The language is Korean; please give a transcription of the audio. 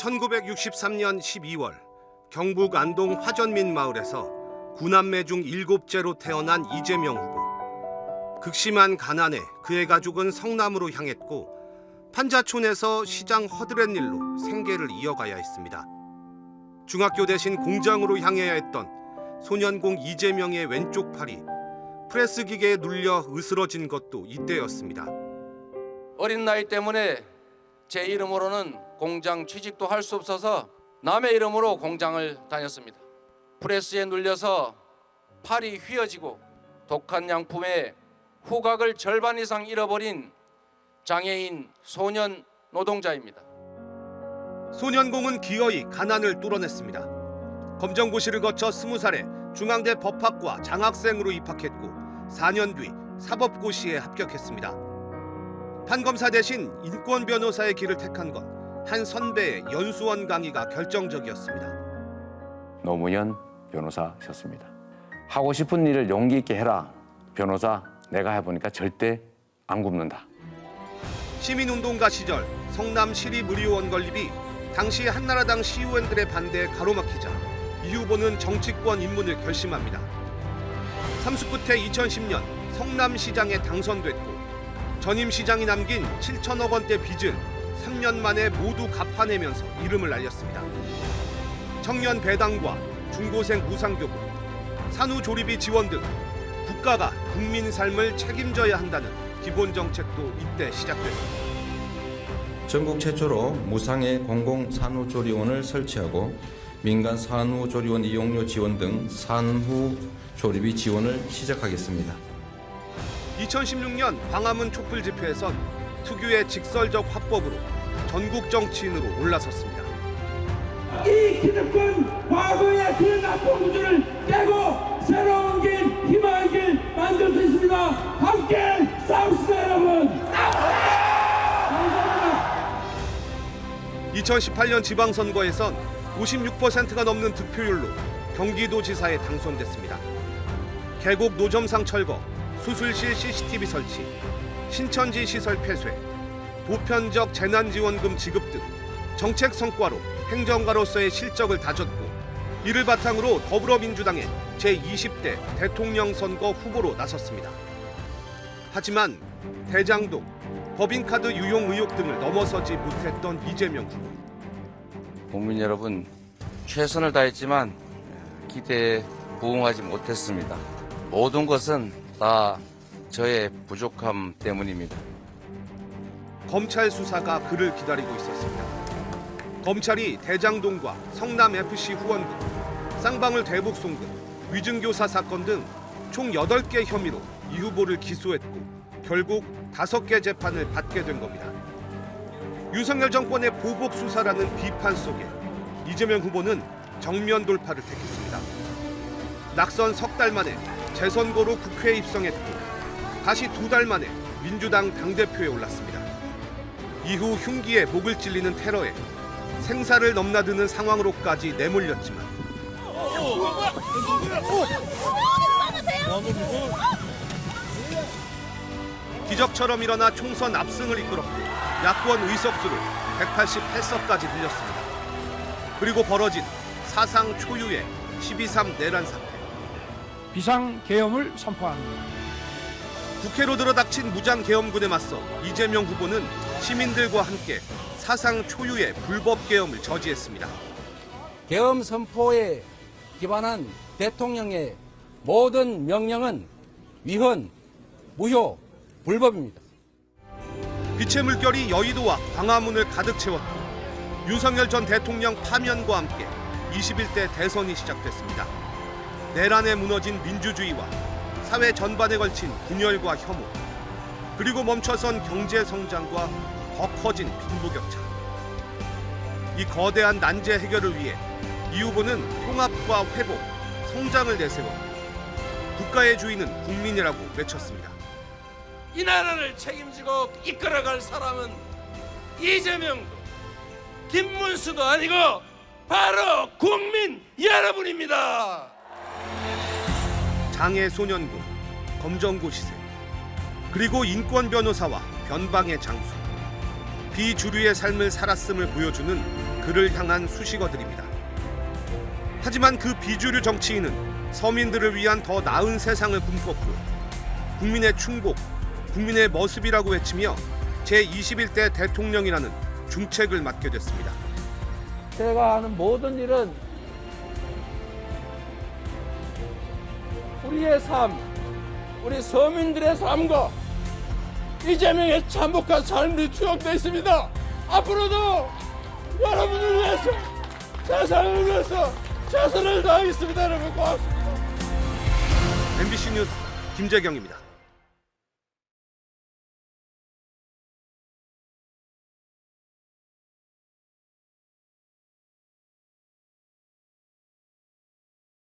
1963년 12월 경북 안동 화전민 마을에서 9남매 중 7째로 태어난 이재명 후보. 극심한 가난에 그의 가족은 성남으로 향했고 판자촌에서 시장 허드렛 일로 생계를 이어가야 했습니다. 중학교 대신 공장으로 향해야 했던 소년공 이재명의 왼쪽 팔이 프레스 기계에 눌려 으스러진 것도 이때였습니다. 어린 나이 때문에 제 이름으로는 공장 취직도 할 수 없어서 남의 이름으로 공장을 다녔습니다. 프레스에 눌려서 팔이 휘어지고 독한 양품에 후각을 절반 이상 잃어버린 장애인 소년 노동자입니다. 소년공은 기어이 가난을 뚫어냈습니다. 검정고시를 거쳐 20살에 중앙대 법학과 장학생으로 입학했고 4년 뒤 사법고시에 합격했습니다. 판검사 대신 인권 변호사의 길을 택한 건 한 선배의 연수원 강의가 결정적이었습니다. 노무현 변호사셨습니다. 하고 싶은 일을 용기 있게 해라. 변호사 내가 해보니까 절대 안 굽는다. 시민운동가 시절 성남 시립의료원 건립이 당시 한나라당 시의원들의 반대에 가로막히자 이 후보는 정치권 입문을 결심합니다. 삼수 끝에 2010년 성남시장에 당선됐고 전임 시장이 남긴 7천억 원대 빚을 3년 만에 모두 갚아내면서 이름을 알렸습니다. 청년 배당과 중고생 무상교부, 산후조리비 지원 등 국가가 국민 삶을 책임져야 한다는 기본 정책도 이때 시작됐습니다. 전국 최초로 무상의 공공산후조리원을 설치하고 민간 산후조리원 이용료 지원 등 산후조리비 지원을 시작하겠습니다. 2016년 광화문 촛불 집회에선 특유의 직설적 화법으로 전국 정치인으로 올라섰습니다. 이 기득권 과거의 그 나쁜 구조를 깨고 새로운 길, 희망의 길 만들 수 있습니다. 함께 싸웁시다 여러분. 감사합니다. 2018년 지방선거에선 56%가 넘는 득표율로 경기도지사에 당선됐습니다. 계곡 노점상 철거, 수술실 CCTV 설치, 신천지 시설 폐쇄, 보편적 재난지원금 지급 등 정책 성과로 행정가로서의 실적을 다졌고 이를 바탕으로 더불어민주당의 제20대 대통령 선거 후보로 나섰습니다. 하지만 대장동, 법인카드 유용 의혹 등을 넘어서지 못했던 이재명 후보. 국민 여러분, 최선을 다했지만 기대에 부응하지 못했습니다. 모든 것은 다 저의 부족함 때문입니다. 검찰 수사가 그를 기다리고 있었습니다. 검찰이 대장동과 성남FC 후원금, 쌍방울 대북 송금, 위증교사 사건 등 총 8개 혐의로 이 후보를 기소했고 결국 5개 재판을 받게 된 겁니다. 윤석열 정권의 보복 수사라는 비판 속에 이재명 후보는 정면 돌파를 택했습니다. 낙선 석 달 만에 재선거로 국회에 입성했고 다시 2달 만에 민주당 당대표에 올랐습니다. 이후 흉기에 목을 찔리는 테러에 생사를 넘나드는 상황으로까지 내몰렸지만 기적처럼 일어나 총선 압승을 이끌었고 야권 의석수를 188석까지 늘렸습니다. 그리고 벌어진 사상 초유의 12.3 내란 사태. 비상계엄을 선포합니다. 국회로 들어닥친 무장계엄군에 맞서 이재명 후보는 시민들과 함께 사상 초유의 불법계엄을 저지했습니다. 계엄 선포에 기반한 대통령의 모든 명령은 위헌, 무효, 불법입니다. 빛의 물결이 여의도와 광화문을 가득 채웠고 윤석열 전 대통령 파면과 함께 21대 대선이 시작됐습니다. 내란에 무너진 민주주의와 사회 전반에 걸친 분열과 혐오, 그리고 멈춰선 경제 성장과 더 커진 빈부격차. 이 거대한 난제 해결을 위해 이 후보는 통합과 회복, 성장을 내세워 국가의 주인은 국민이라고 외쳤습니다. 이 나라를 책임지고 이끌어갈 사람은 이재명도 김문수도 아니고 바로 국민 여러분입니다. 장애 소년군, 검정고 시세, 그리고 인권 변호사와 변방의 장수. 비주류의 삶을 살았음을 보여주는 그를 향한 수식어들입니다. 하지만 그 비주류 정치인은 서민들을 위한 더 나은 세상을 꿈꿨고 국민의 충복, 국민의 머습이라고 외치며 제21대 대통령이라는 중책을 맡게 됐습니다. 제가 하는 모든 일은 우리의 삶, 우리 서민들의 삶과 이재명의 참혹한 삶이 추억되어 있습니다. 앞으로도 여러분을 위해서, 세상을 위해서 최선을 다하겠습니다. 여러분 고맙습니다. MBC 뉴스 김재경입니다.